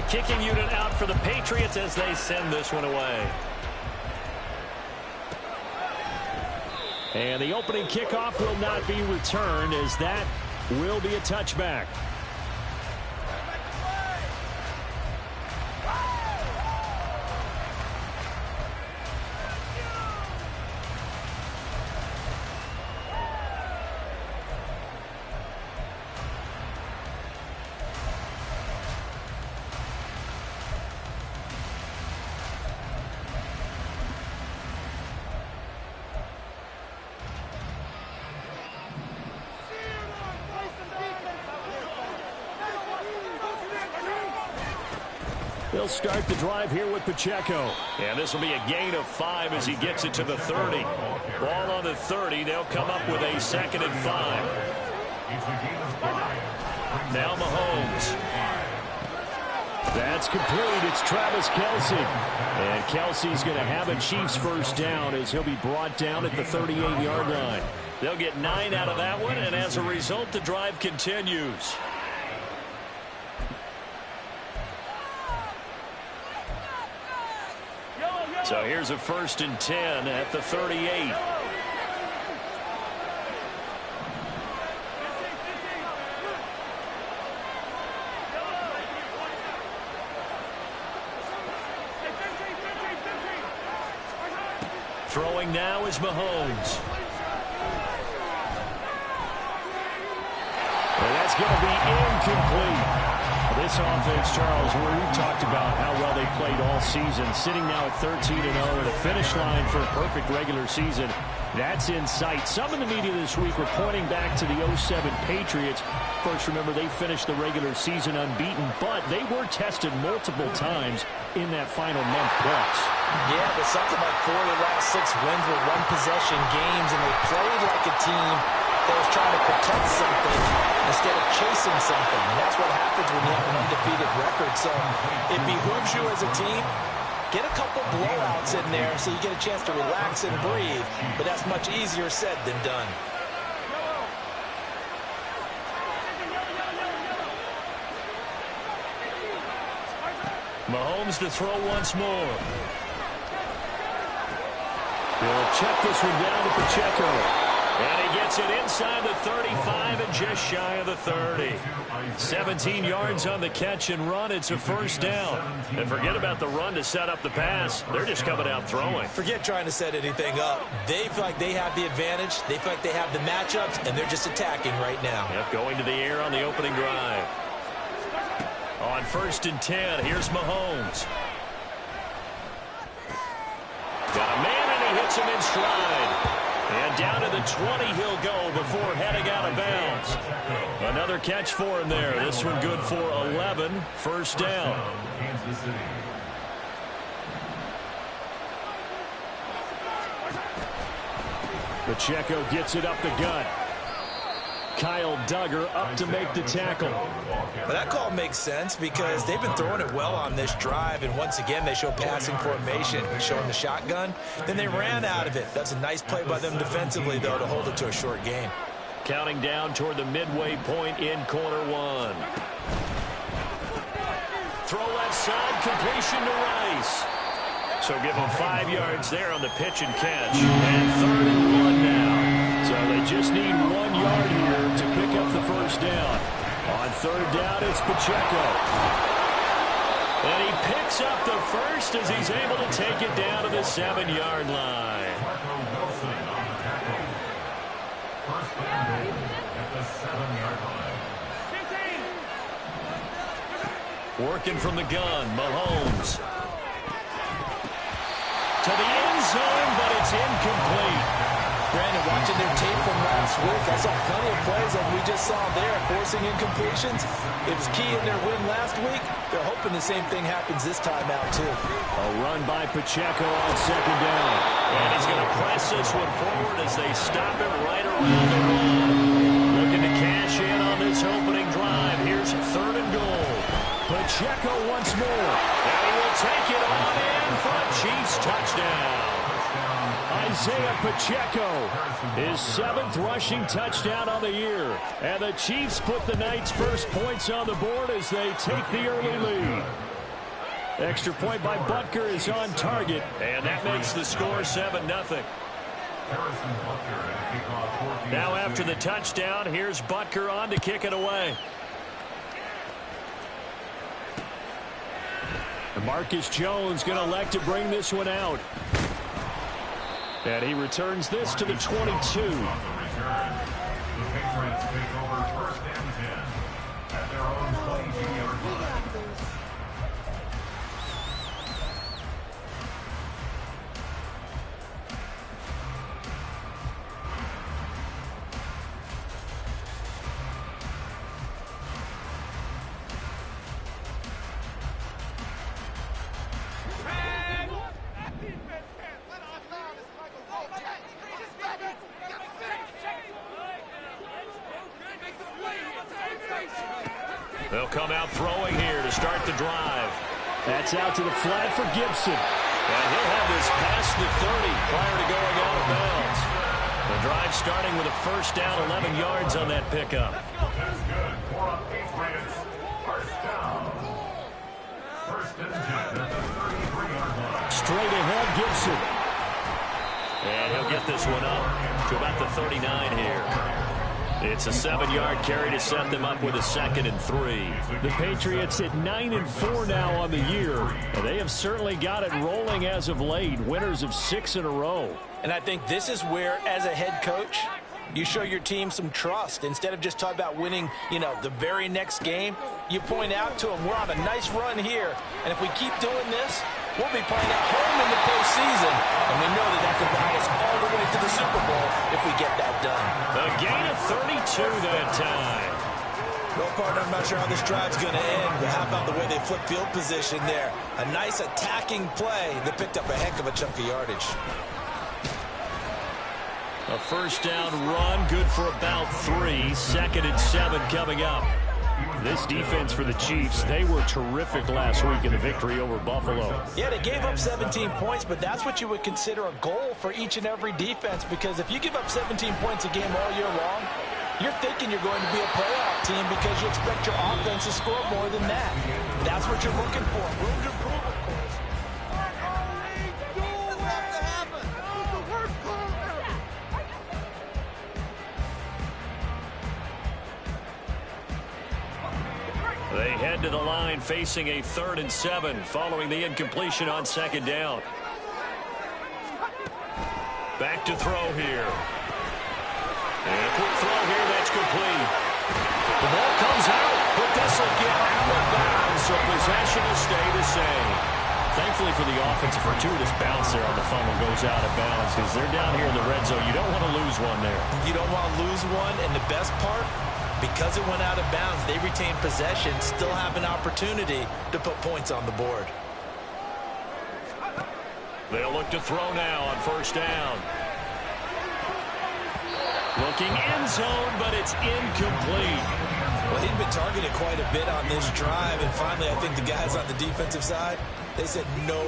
kicking unit out for the Patriots as they send this one away. And the opening kickoff will not be returned, as that will be a touchback. They'll start the drive here with Pacheco. And this will be a gain of 5 as he gets it to the 30. Ball on the 30. They'll come up with a 2nd and 5. Now Mahomes. That's complete. It's Travis Kelce. And Kelce's going to have a Chiefs first down as he'll be brought down at the 38-yard line. They'll get 9 out of that one, and as a result, the drive continues. So here's a 1st and 10 at the 38. Throwing now is Mahomes. And that's going to be incomplete. This offense, Charles, where we've talked about how well they played all season, sitting now at 13-0 at a finish line for a perfect regular season. That's in sight. Some in the media this week were pointing back to the 07 Patriots. First, remember, they finished the regular season unbeaten, but they were tested multiple times in that final month plus. Yeah, but something like 4 of the last 6 wins were one-possession games, and they played like a team that was trying to protect something instead of chasing something. And that's what happens when you have an undefeated record. So it behooves you as a team, get a couple blowouts in there so you get a chance to relax and breathe. But that's much easier said than done. Mahomes to throw once more. He'll check this one down to Pacheco. And he gets it inside the 35 and just shy of the 30. 17 yards on the catch and run. It's a first down. And forget about the run to set up the pass. They're just coming out throwing. Forget trying to set anything up. They feel like they have the advantage. They feel like they have the matchups, and they're just attacking right now. Yep, going to the air on the opening drive. On 1st and 10, here's Mahomes. Got a man, and he hits him in stride. And down to the 20 he'll go before heading out of bounds. Another catch for him there. This one good for 11. First down. Pacheco gets it up the gut. Kyle Duggar up to make the tackle. Well, that call makes sense because they've been throwing it well on this drive, and once again they show passing formation, showing the shotgun. Then they ran out of it. That's a nice play by them defensively, though, to hold it to a short game. Counting down toward the midway point in quarter 1. Throw left side, completion to Rice. So give them 5 yards there on the pitch and catch. And 3rd and 1 now. So they just need 1 yard here to pick up the first down. On 3rd down, it's Pacheco. And he picks up the first as he's able to take it down to the 7-yard line. Working from the gun, Mahomes. To the end zone, but it's incomplete. Brandon, watching their tape from last week, I saw plenty of plays like we just saw there, forcing incompletions. It was key in their win last week. They're hoping the same thing happens this time out, too. A run by Pacheco on 2nd down. And he's going to press this one forward as they stop it right around the run. Looking to cash in on this opening drive. Here's 3rd and goal. Pacheco once more. And he will take it on in for a Chiefs touchdown. Isaiah Pacheco, his 7th rushing touchdown on the year. And the Chiefs put the night's first points on the board as they take the early lead. Extra point by Butker is on target, and that makes the score 7-0. Now after the touchdown, here's Butker on to kick it away. And Marcus Jones going to elect to bring this one out. And he returns this to the 22. They'll come out throwing here to start the drive. That's out to the flat for Gibson. And he'll have this past the 30 prior to going out of bounds. The drive starting with a first down, 11 yards on that pickup. That's good. 4 on Patriots. First down. First and 10 at the 33-yard line. Straight ahead, Gibson. And he'll get this one up to about the 39 here. It's a 7-yard carry to set them up with a 2nd and 3. The Patriots at 9-4 now on the year. And they have certainly got it rolling as of late. Winners of 6 in a row. And I think this is where, as a head coach, you show your team some trust. Instead of just talking about winning, the very next game, you point out to them, we're on a nice run here. And if we keep doing this, we'll be playing at home in the postseason. And we know that can buy us all the way to the Super Bowl if we get that done. A gain of 32 that time. Well, partner, I'm not sure how this drive's going to end, but how about the way they flip field position there? A nice attacking play that picked up a heck of a chunk of yardage. A first down run, good for about 3. 2nd and 7 coming up. This defense for the Chiefs, they were terrific last week in the victory over Buffalo. Yeah, they gave up 17 points, but that's what you would consider a goal for each and every defense, because if you give up 17 points a game all year long, you're thinking you're going to be a playoff team because you expect your offense to score more than that. That's what you're looking for. Room to improve, of course. They head to the line facing a 3rd and 7 following the incompletion on 2nd down. Back to throw here. And a quick throw here, that's complete. The ball comes out, but this will get out of bounds, so possession will stay the same. Thankfully for the offense, a fortuitous bounce there on the funnel goes out of bounds because they're down here in the red zone. You don't want to lose one there. You don't want to lose one, and the best part, because it went out of bounds, they retain possession, still have an opportunity to put points on the board. They'll look to throw now on first down. Looking end zone, but it's incomplete. Well, he'd been targeted quite a bit on this drive, and finally I think the guys on the defensive side, they said no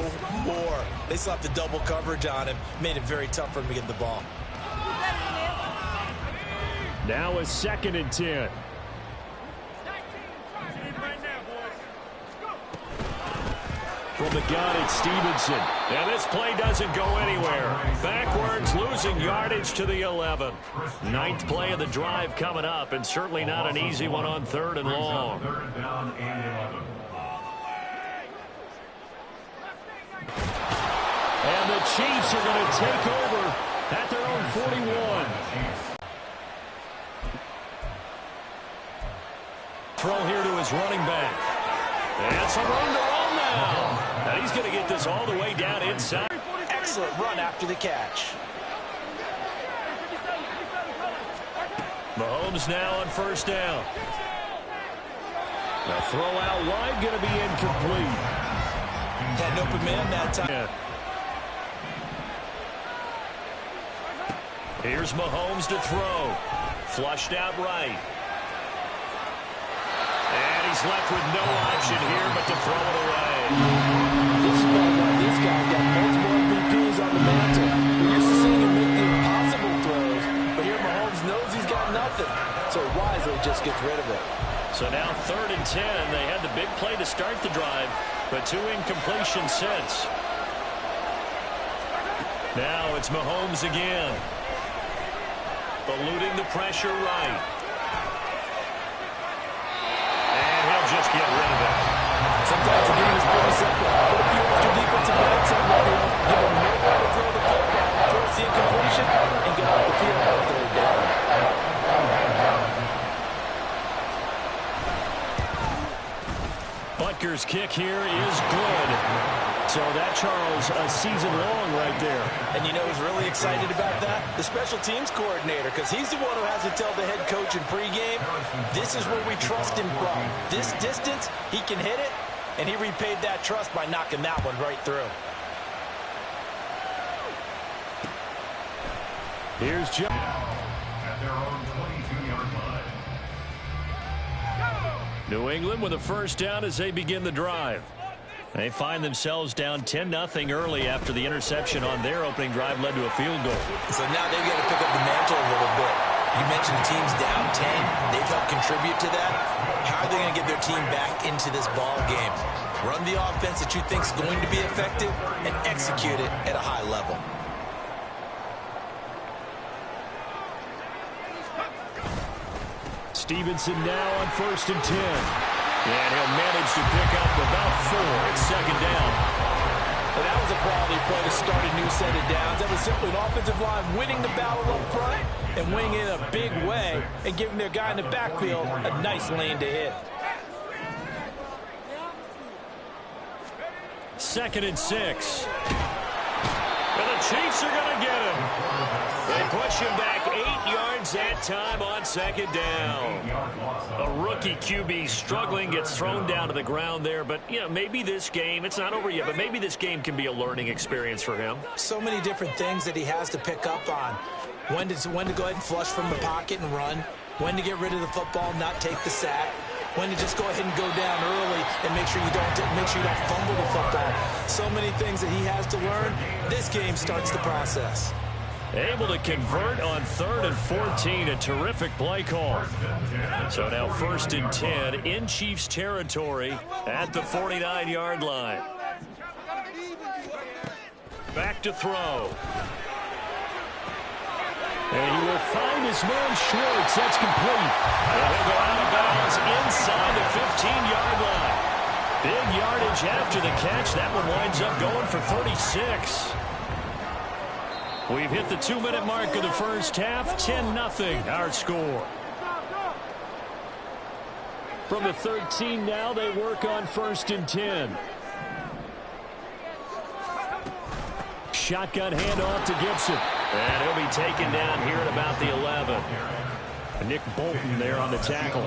more. They slapped the double coverage on him, made it very tough for him to get the ball. Now a 2nd and 10. From the gun, it's Stevenson. And this play doesn't go anywhere. Backwards, losing yardage to the 11. 9th play of the drive coming up, and certainly not an easy one on 3rd and long. 3rd down and 11. And the Chiefs are going to take over at their own 41. Throw here to his running back. And some room to run now. And he's going to get this all the way down inside. Excellent run after the catch. Mahomes now on first down. The throw out wide going to be incomplete. Had an open man that time. Yeah. Here's Mahomes to throw. Flushed out right. And he's left with no option here but to throw it away. This is why this guy's got multiple MVPs on the mantle. We're used to seeing him make the impossible throws, but here Mahomes knows he's got nothing, so wisely just gets rid of it. So now 3rd and 10. They had the big play to start the drive, but 2 incompletions since. Now it's Mahomes again. Eluding the pressure right. And he'll just get rid of it. Sometimes the game is pretty simple. Put a few extra defensive backs on the field, give them nowhere to throw the football, force the incompletion, and get off the field on 3rd down. Butker's kick here is good. So that, Charles, a season long right there. And you know who's really excited about that? The special teams coordinator, because he's the one who has to tell the head coach in pregame, this is where we trust him from. This distance, he can hit it, and he repaid that trust by knocking that one right through. Here's Joe. At their own 22-yard line. New England with a first down as they begin the drive. They find themselves down 10-0 early after the interception on their opening drive led to a field goal. So now they've got to pick up the mantle a little bit. You mentioned the team's down 10. They've helped contribute to that. How are they going to get their team back into this ball game? Run the offense that you think is going to be effective and execute it at a high level. Stevenson now on 1st and 10. And he'll manage to pick up about 4 at 2nd down. Well, that was a quality play to start a new set of downs. That was simply an offensive line winning the battle up front and winning it in a big way and giving their guy in the backfield a nice lane to hit. 2nd and 6. And the Chiefs are going to get him. They push him back 8 yards that time on 2nd down. A rookie QB struggling, gets thrown down to the ground there. But, you know, maybe this game, it's not over yet, but maybe this game can be a learning experience for him. So many different things that he has to pick up on. When to go ahead and flush from the pocket and run. When to get rid of the football, not take the sack. When to just go ahead and go down early and make sure you don't fumble the football. So many things that he has to learn. This game starts the process. Able to convert on 3rd and 14. A terrific play call. So now 1st and 10 in Chiefs territory at the 49-yard line. Back to throw. And he will find his man Schwartz. That's complete. And he'll go out of bounds inside the 15-yard line. Big yardage after the catch. That one winds up going for 36. We've hit the 2-minute mark of the first half. 10-0 our score. From the 13 now, they work on 1st and 10. Shotgun handoff to Gibson. And he'll be taken down here at about the 11. Nick Bolton there on the tackle.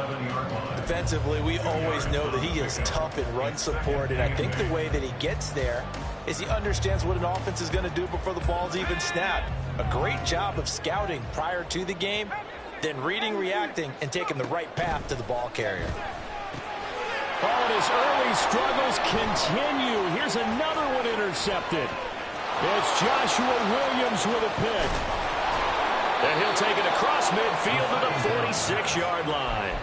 Defensively, we always know that he is tough in run support, and I think the way that he gets there is he understands what an offense is going to do before the ball's even snapped. A great job of scouting prior to the game, then reading, reacting, and taking the right path to the ball carrier. Oh, and his early struggles continue. Here's another one intercepted. It's Joshua Williams with a pick. And he'll take it across midfield to the 46-yard line.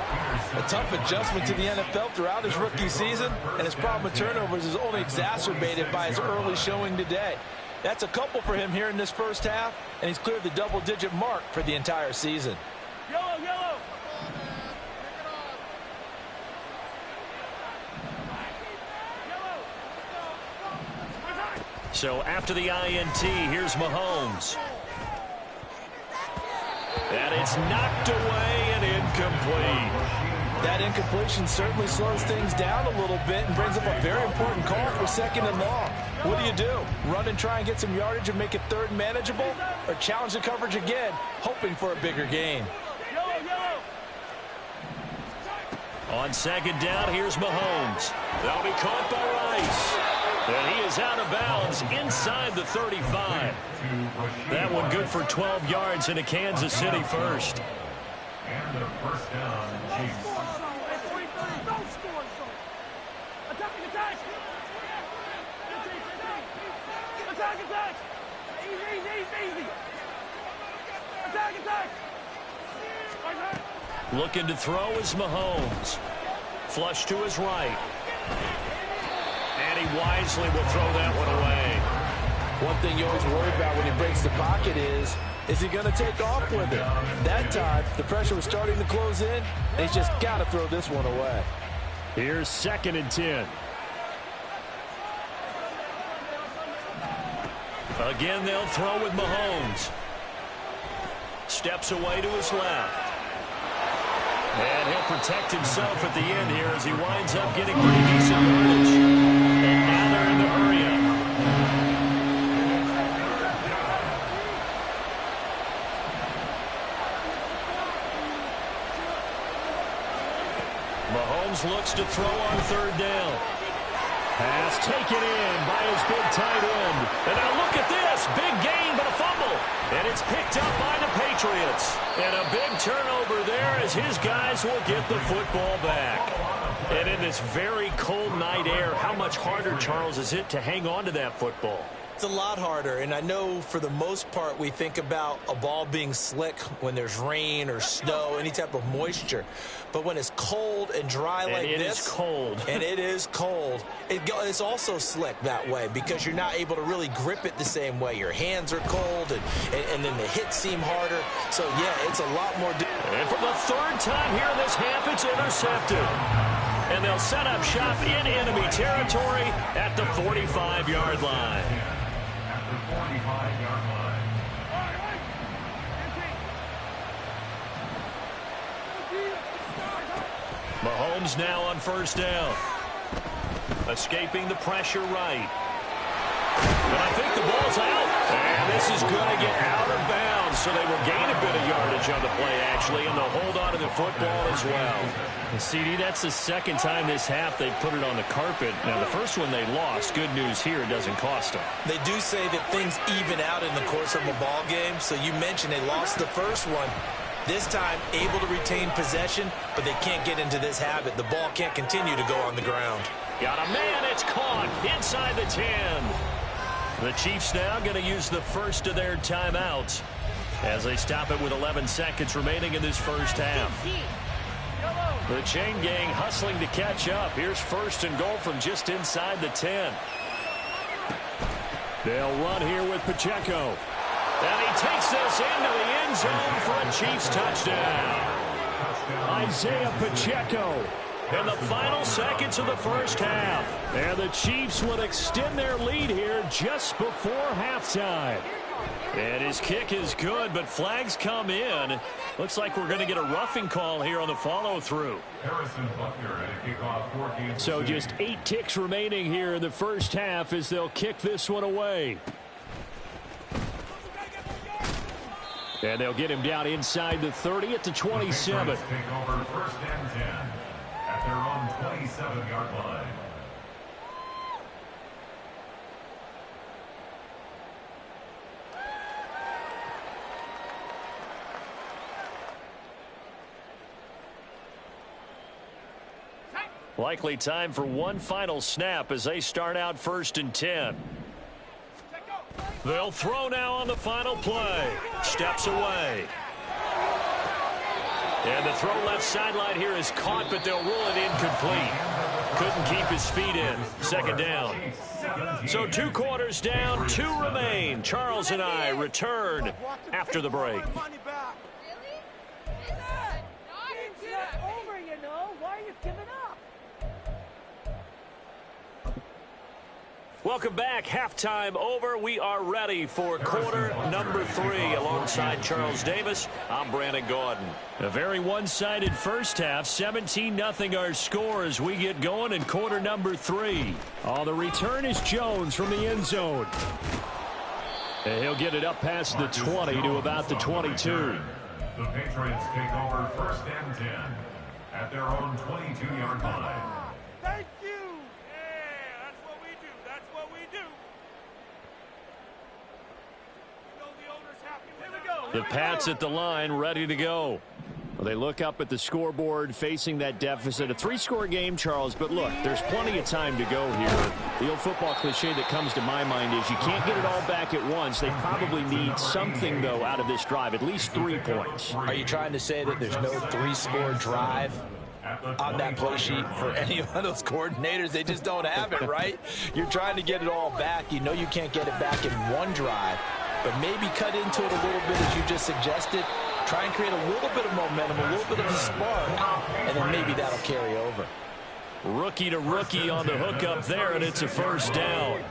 A tough adjustment to the NFL throughout his rookie season, and his problem with turnovers is only exacerbated by his early showing today. That's a couple for him here in this first half, and he's cleared the double-digit mark for the entire season. Yellow, yellow. So after the INT, here's Mahomes. And it's knocked away and incomplete. That incompletion certainly slows things down a little bit and brings up a very important call for 2nd and long. What do? Run and try and get some yardage and make it 3rd manageable? Or challenge the coverage again, hoping for a bigger gain? On 2nd down, here's Mahomes. That'll be caught by Rice. And he is out of bounds inside the 35. That one good for 12 yards into Kansas City first. And the first down, Chiefs. Attack! Easy! Attack! Looking to throw is Mahomes. Flush to his right. And he wisely will throw that one away. One thing you always worry about when he breaks the pocket is he going to take off with it? That time, the pressure was starting to close in, and he's just got to throw this one away. Here's 2nd and 10. Again, they'll throw with Mahomes. Steps away to his left. And he'll protect himself at the end here as he winds up getting pretty decent yardage. And now they're in the hurry-up. Mahomes looks to throw on 3rd down. Pass taken in by his big tight end. And now look at this. Big gain, but a fumble. And it's picked up by the Patriots. And a big turnover there as his guys will get the football back. And in this very cold night air, how much harder, Charles, is it to hang on to that football? It's a lot harder, and I know for the most part we think about a ball being slick when there's rain or snow, any type of moisture. But when it's cold and dry like this. And it is cold. And it is cold. It's also slick that way because you're not able to really grip it the same way. Your hands are cold, and then the hits seem harder. So, yeah, it's a lot more. And for the 3rd time here in this half, it's intercepted. And they'll set up shop in enemy territory at the 45-yard line. At the 45-yard line. Mahomes now on 1st down. Escaping the pressure right. But I think the ball's out. And this is going to get out of bounds, so they will gain a bit of yardage on the play, actually, and they'll hold on to the football as well. And CD, that's the 2nd time this half they've put it on the carpet. Now, the first one they lost. Good news here, it doesn't cost them. They do say that things even out in the course of a ball game. So you mentioned they lost the first one. This time, able to retain possession, but they can't get into this habit. The ball can't continue to go on the ground. Got a man, it's caught inside the 10. The Chiefs now going to use the first of their timeouts as they stop it with 11 seconds remaining in this first half. The chain gang hustling to catch up. Here's 1st and goal from just inside the 10. They'll run here with Pacheco. And he takes this into the end zone for a Chiefs touchdown. Isaiah Pacheco. In the final seconds of the first half. And the Chiefs will extend their lead here just before halftime. And his kick is good, but flags come in. Looks like we're going to get a roughing call here on the follow-through. Harrison Butker at a kickoff for Kansas So City. just 8 ticks remaining here in the first half as they'll kick this one away. And they'll get him down inside the 30 at the 27. The Patriots take over 1st and 10 at their own 27-yard line. Likely time for one final snap as they start out 1st and 10. They'll throw now on the final play. Steps away. And the throw left sideline here is caught, but they'll rule it incomplete. Couldn't keep his feet in. 2nd down. So 2 quarters down, 2 remain. Charles and I return after the break. It's not over, you know. Why are you giving up? Welcome back. Halftime over. We are ready for quarter number 3. Alongside Charles Davis, I'm Brandon Gaudin. A very one-sided first half. 17-0 our score as we get going in quarter number 3. Oh, the return is Jones from the end zone. And he'll get it up past the 20 to about the 22. The Patriots take over 1st and 10 at their own 22-yard line. Thank you. Yeah, that's what we do. That's what we do. You know the owner's happy with Here we go. The Pats at the line, ready to go. Well, they look up at the scoreboard, facing that deficit. A 3-score game, Charles, but look, there's plenty of time to go here. The old football cliche that comes to my mind is you can't get it all back at once. They probably need something, though, out of this drive, at least 3 points. Are you trying to say that there's no 3-score drive? on that play sheet for any of those coordinators. They just don't have it, right? You're trying to get it all back. You know you can't get it back in one drive, but maybe cut into it a little bit as you just suggested. Try and create a little bit of momentum, a little bit of a spark, and then maybe that'll carry over. Rookie to rookie on the hook up there, and it's a first down.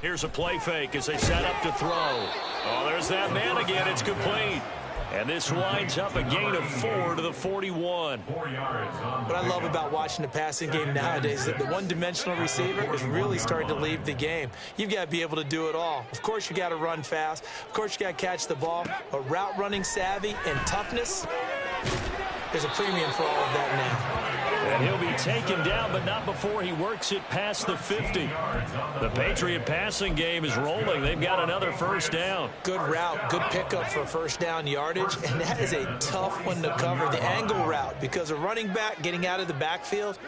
Here's a play fake as they set up to throw. Oh, there's that man again. It's complete. And this winds up a gain of 4 to the 41. What I love about watching the passing game nowadays is that the one-dimensional receiver is really starting to leave the game. You've got to be able to do it all. Of course, you got to run fast. Of course, you got to catch the ball. But route running savvy and toughness, there's a premium for all of that now. And he'll be taken down, but not before he works it past the 50. The Patriot passing game is rolling. They've got another first down. Good route, good pickup for first down yardage, and that is a tough one to cover, the angle route, because a running back getting out of the backfield,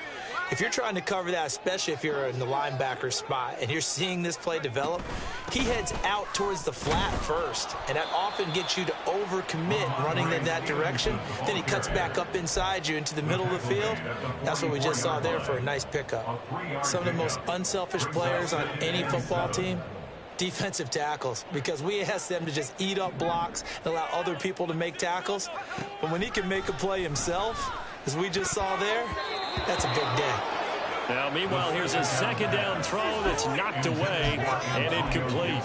if you're trying to cover that, especially if you're in the linebacker spot and you're seeing this play develop, he heads out towards the flat first, and that often gets you to overcommit running in that direction. Then he cuts back up inside you into the middle of the field. That's what we just saw there for a nice pickup. Some of the most unselfish players on any football team, defensive tackles, because we ask them to just eat up blocks and allow other people to make tackles. But when he can make a play himself, as we just saw there, that's a big day. Now, meanwhile, here's a second down throw that's knocked away and incomplete.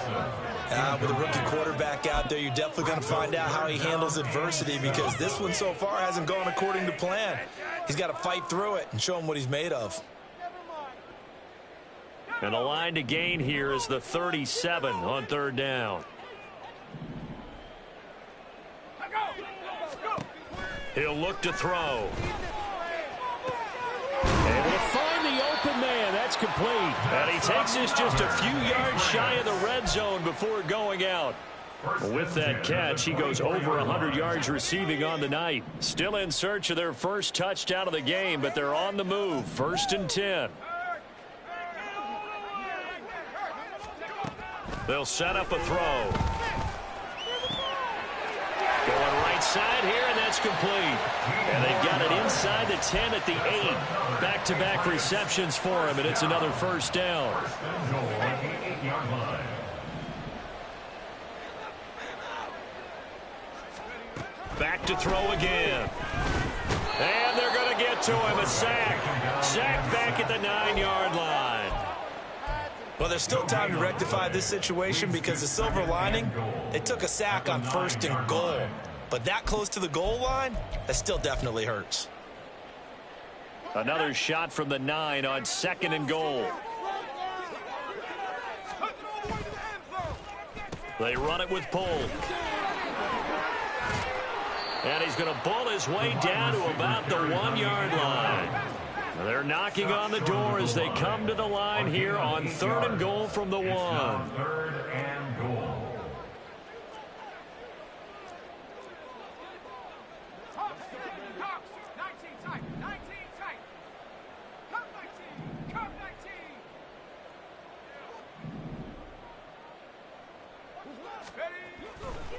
With a rookie quarterback out there, you're definitely going to find out how he handles adversity, because this one so far hasn't gone according to plan. He's got to fight through it and show him what he's made of. And the line to gain here is the 37 on third down. He'll look to throw. Able to find the open man. That's complete. And he takes this just a few yards shy of the red zone before going out. With that catch, he goes over 100 yards receiving on the night. Still in search of their first touchdown of the game, but they're on the move. 1st and 10. They'll set up a throw. Going right side here, and that's complete. And they've got it inside the 10 at the 8. Back-to-back receptions for him, and it's another first down. Back to throw again. And they're going to get to him. A sack. Sack back at the 9-yard line. Well, there's still time to rectify this situation, because the silver lining, they took a sack on 1st and goal. But that close to the goal line, that still definitely hurts. Another shot from the 9 on 2nd and goal. They run it with Polk. And he's going to bull his way down to about the 1-yard line. They're knocking on the door as they come to the line here on 3rd and goal from the 1. 3rd and goal.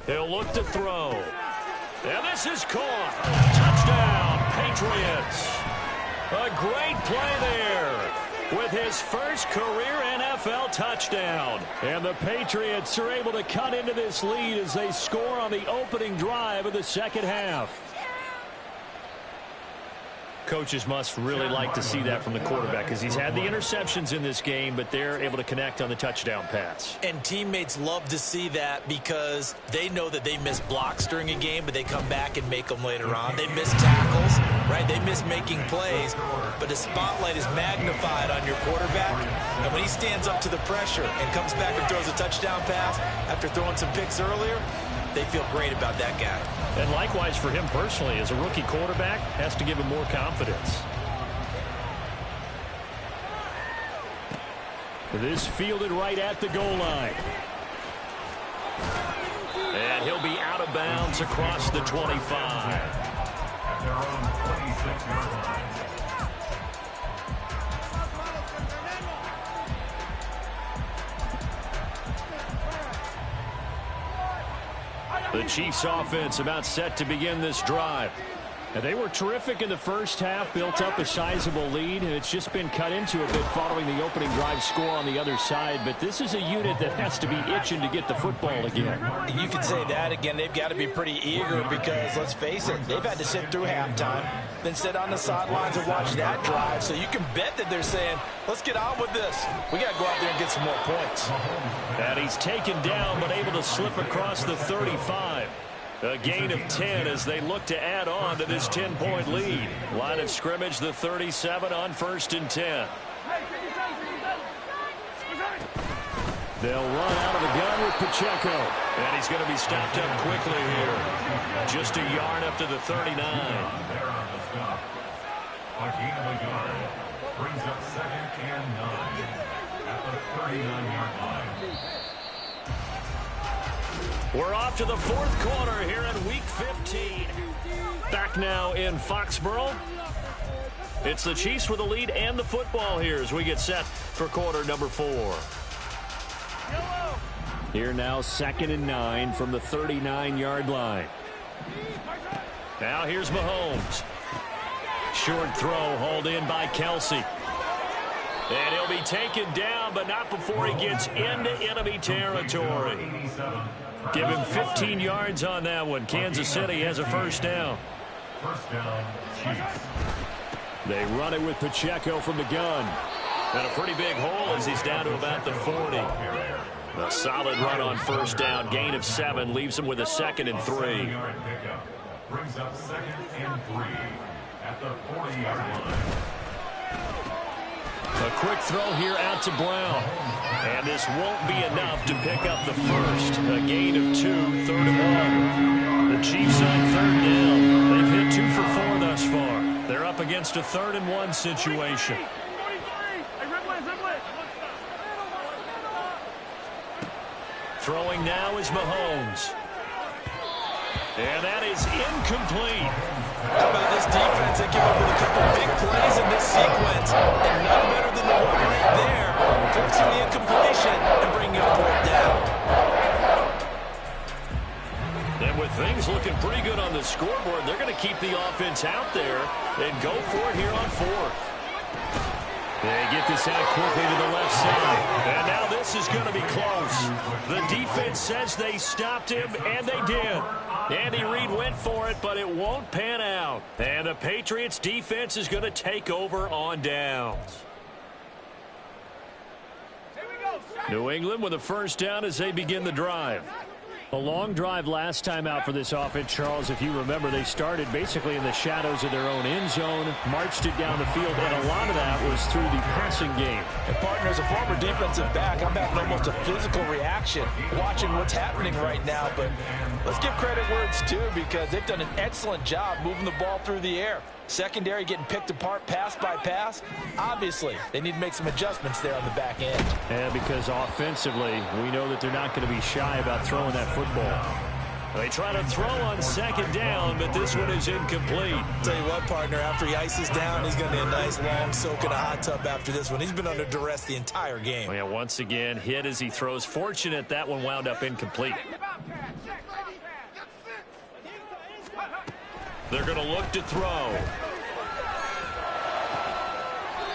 He'll look to throw. And this is caught. Touchdown, Patriots. A great play there with his first career NFL touchdown. And the Patriots are able to cut into this lead as they score on the opening drive of the second half. Coaches must really like to see that from the quarterback, because he's had the interceptions in this game, but they're able to connect on the touchdown pass. And teammates love to see that, because they know that they miss blocks during a game, but they come back and make them later on. They miss tackles, right? They miss making plays, but the spotlight is magnified on your quarterback. And when he stands up to the pressure and comes back and throws a touchdown pass after throwing some picks earlier, they feel great about that guy. And likewise for him personally, as a rookie quarterback, has to give him more confidence. This fielded right at the goal line. And he'll be out of bounds across the 25. At their own 26-yard line. The Chiefs offense about set to begin this drive. And they were terrific in the first half, built up a sizable lead, and it's just been cut into a bit following the opening drive score on the other side. But this is a unit that has to be itching to get the football again. You could say that again. They've got to be pretty eager because, let's face it, they've had to sit through halftime, then sit on the sidelines and watch that drive. So you can bet that they're saying, let's get on with this. We got to go out there and get some more points. And he's taken down but able to slip across the 35. A gain of 10 as they look to add on to this 10-point lead. Line of scrimmage, the 37 on 1st and 10. They'll run out of the gun with Pacheco. And he's going to be stopped up quickly here. Just a yard up to the 39. There on the stop. A gain of a yard. Brings up 2nd and 9 at the 39-yard line. We're off to the 4th quarter here in Week 15. Back now in Foxborough. It's the Chiefs with the lead and the football here as we get set for quarter number 4. Here now 2nd and 9 from the 39-yard line. Now here's Mahomes. Short throw hauled in by Kelsey. And he'll be taken down, but not before he gets into enemy territory. Give him 15 yards on that one. Kansas City has a first down. First down, Chiefs. They run it with Pacheco from the gun. And a pretty big hole as he's down to about the 40. A solid run on first down. Gain of 7 leaves him with a 2nd and 3. 7-yard pickup. Brings up 2nd and 3 at the 40-yard line. A quick throw here out to Brown. And this won't be enough to pick up the first. A gain of 2, 3rd and 1. The Chiefs on 3rd down. They've hit 2 for 4 thus far. They're up against a 3rd and 1 situation. Throwing now is Mahomes. And that is incomplete. How about this defense? They came up with a couple big plays in this sequence. And none better than the one right there, forcing the incompletion and bringing up 4th down. And with things looking pretty good on the scoreboard, they're going to keep the offense out there and go for it here on 4th. They get this out quickly to the left side. And now this is going to be close. The defense says they stopped him, and they did. Andy Reid went for it, but it won't pan out. And the Patriots defense is going to take over on downs. New England with a first down as they begin the drive. A long drive last time out for this offense, Charles. If you remember, they started basically in the shadows of their own end zone, marched it down the field, and a lot of that was through the passing game. And partner, as a former defensive back, I'm having almost a physical reaction watching what's happening right now. But let's give credit where it's due because they've done an excellent job moving the ball through the air. Secondary getting picked apart pass by pass. Obviously, they need to make some adjustments there on the back end. Yeah, because offensively, we know that they're not going to be shy about throwing that football. They try to throw on 2nd down, but this one is incomplete. Tell you what, partner, after he ices down, he's going to be a nice long soak in a hot tub after this one. He's been under duress the entire game. Well, yeah, once again, hit as he throws. Fortunate that one wound up incomplete. They're going to look to throw.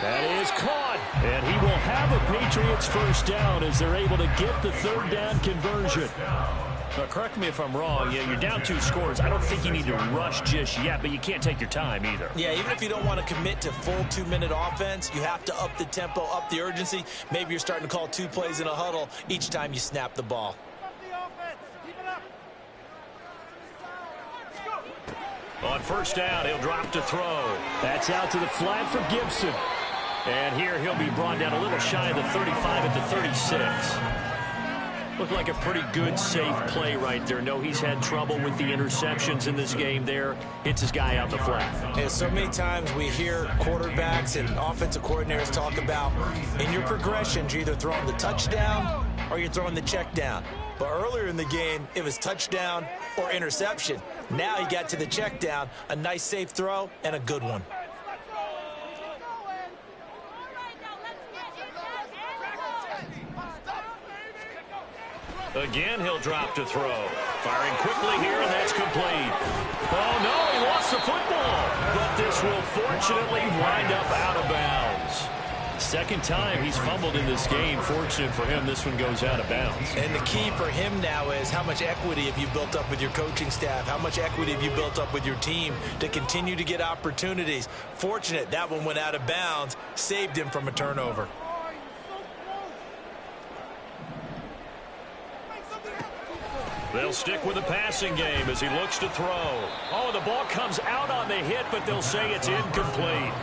That is caught. And he will have a Patriots first down as they're able to get the 3rd down conversion. Now, correct me if I'm wrong. Yeah, you're down 2 scores. I don't think you need to rush just yet, but you can't take your time either. Yeah, even if you don't want to commit to full 2-minute offense, you have to up the tempo, up the urgency. Maybe you're starting to call 2 plays in a huddle each time you snap the ball. On first down, he'll drop to throw. That's out to the flat for Gibson. And here he'll be brought down a little shy of the 35 at the 36. Looked like a pretty good, safe play right there. No, he's had trouble with the interceptions in this game there. Hits his guy out the flat. Yeah, so many times we hear quarterbacks and offensive coordinators talk about in your progressions, you're either throwing the touchdown or you're throwing the check down. But earlier in the game, it was touchdown or interception. Now he got to the check down, a nice safe throw, and a good one. Again, he'll drop to throw. Firing quickly here, and that's complete. Oh, no, he lost the football. But this will fortunately wind up out of bounds. Second time he's fumbled in this game. Fortunate for him, this one goes out of bounds. And the key for him now is how much equity have you built up with your coaching staff? How much equity have you built up with your team to continue to get opportunities? Fortunate that one went out of bounds, saved him from a turnover. They'll stick with the passing game as he looks to throw. Oh, the ball comes out on the hit, but they'll say it's incomplete.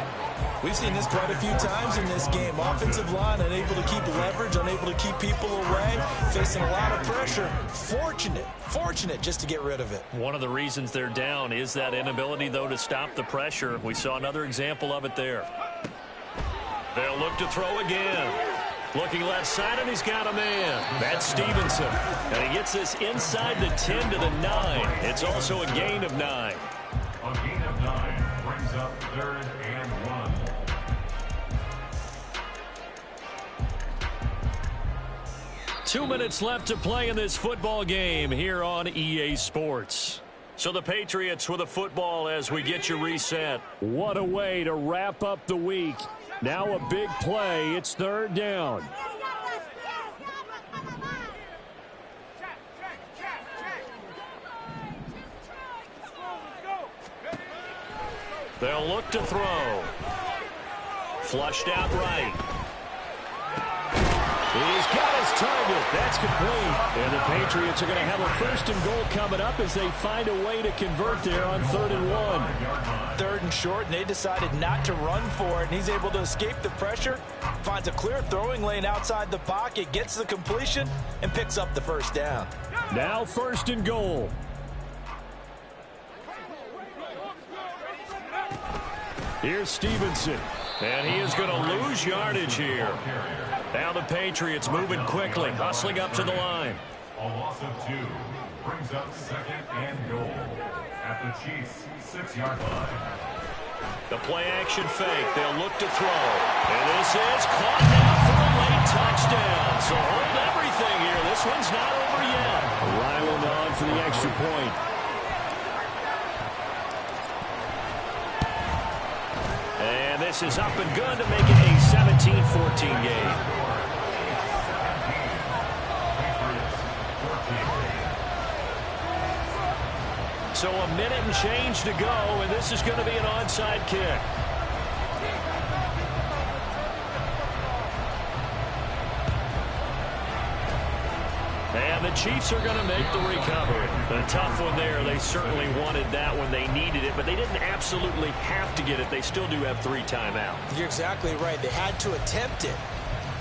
We've seen this quite a few times in this game. Offensive line unable to keep leverage, unable to keep people away, facing a lot of pressure. Fortunate just to get rid of it. One of the reasons they're down is that inability, though, to stop the pressure. We saw another example of it there. They'll look to throw again. Looking left side, and he's got a man. That's Stevenson. And he gets this inside the 10 to the 9. It's also a gain of 9. A gain of 9 brings up 3rd and 1. Two minutes left to play in this football game here on EA Sports. So the Patriots with a football as we get you reset. What a way to wrap up the week. Now a big play. It's 3rd down. They'll look to throw. Flushed out right. He's got his target. That's complete. And the Patriots are going to have a 1st and goal coming up as they find a way to convert there on 3rd and 1. 3rd and short, and they decided not to run for it, and he's able to escape the pressure, finds a clear throwing lane outside the pocket, gets the completion, and picks up the 1st down. Now 1st and goal. Here's Stevenson. And he is going to lose yardage here. Now the Patriots moving quickly, hustling up to the line. A loss of 2 brings up 2nd and goal at the Chiefs' 6-yard line. The play action fake. They'll look to throw. And this is caught now for a late touchdown. So hold everything here. This one's not over yet. Ryland on for the extra point. And this is up and good to make it a 17-14 game. So a minute and change to go, and this is going to be an onside kick. And the Chiefs are going to make the recovery. A tough one there. They certainly wanted that when they needed it, but they didn't absolutely have to get it. They still do have 3 timeouts. You're exactly right. They had to attempt it.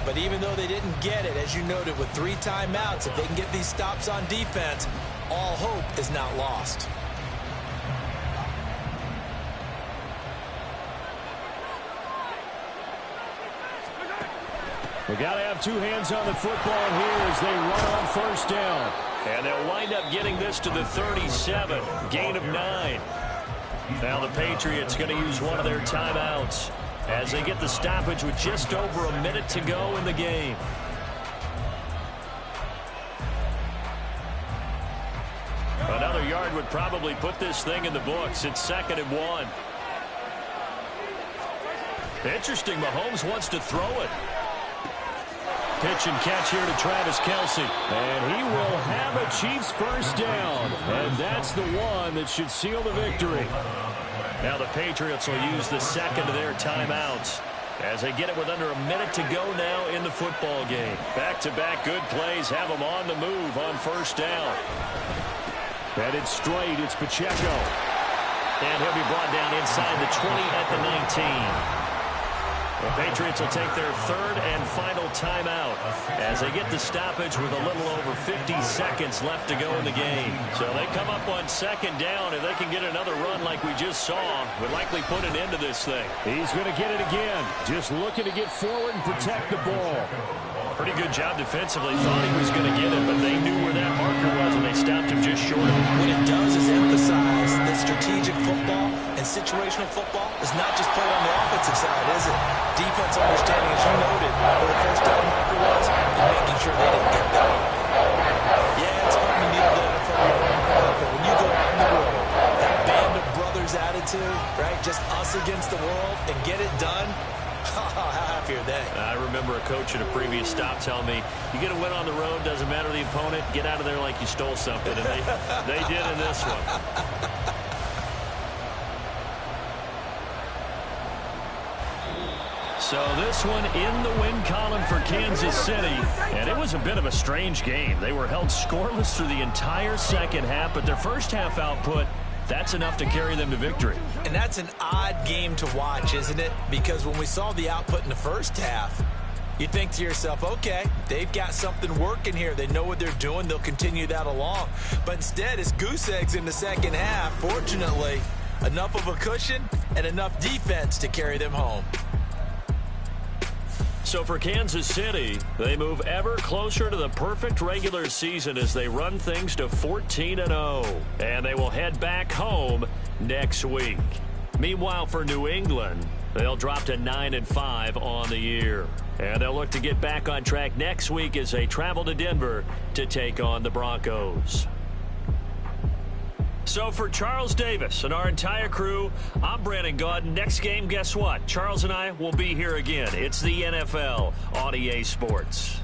But even though they didn't get it, as you noted, with 3 timeouts, if they can get these stops on defense, all hope is not lost. We got to have 2 hands on the football here as they run on 1st down. And they'll wind up getting this to the 37, gain of 9. Now the Patriots going to use one of their timeouts as they get the stoppage with just over a minute to go in the game. Another yard would probably put this thing in the books. It's 2nd and 1. Interesting, Mahomes wants to throw it. Pitch and catch here to Travis Kelce. And he will have a Chiefs 1st down. And that's the one that should seal the victory. Now the Patriots will use the 2nd of their timeouts as they get it with under a minute to go now in the football game. Back-to-back good plays have them on the move on 1st down. Headed straight, it's Pacheco. And he'll be brought down inside the 20 at the 19. The Patriots will take their 3rd and final timeout as they get the stoppage with a little over 50 seconds left to go in the game. So they come up on 2nd down. If they can get another run like we just saw, would likely put an end to this thing. He's going to get it again. Just looking to get forward and protect the ball. Pretty good job defensively. Thought he was going to get it, but they knew where that marker was, and they stopped him just short of it. What it does is emphasize that strategic football and situational football is not just played on the offensive side, is it? Defense understanding, as you noted, where the 1st down marker was, and making sure they didn't get that. Yeah, it's something you need to learn from remember a coach at a previous stop telling me, you get a win on the road, doesn't matter the opponent, get out of there like you stole something. And they did in this one. So this one in the win column for Kansas City, and it was a bit of a strange game. They were held scoreless through the entire second half, but their first half output, that's enough to carry them to victory. And that's an odd game to watch, isn't it? Because when we saw the output in the first half, you think to yourself, okay, they've got something working here. They know what they're doing. They'll continue that along. But instead, it's goose eggs in the second half. Fortunately, enough of a cushion and enough defense to carry them home. So for Kansas City, they move ever closer to the perfect regular season as they run things to 14-0. And they will head back home next week. Meanwhile, for New England, they'll drop to 9-5 on the year. And they'll look to get back on track next week as they travel to Denver to take on the Broncos. So for Charles Davis and our entire crew, I'm Brandon Gaudin. Next game, guess what? Charles and I will be here again. It's the NFL on EA Sports.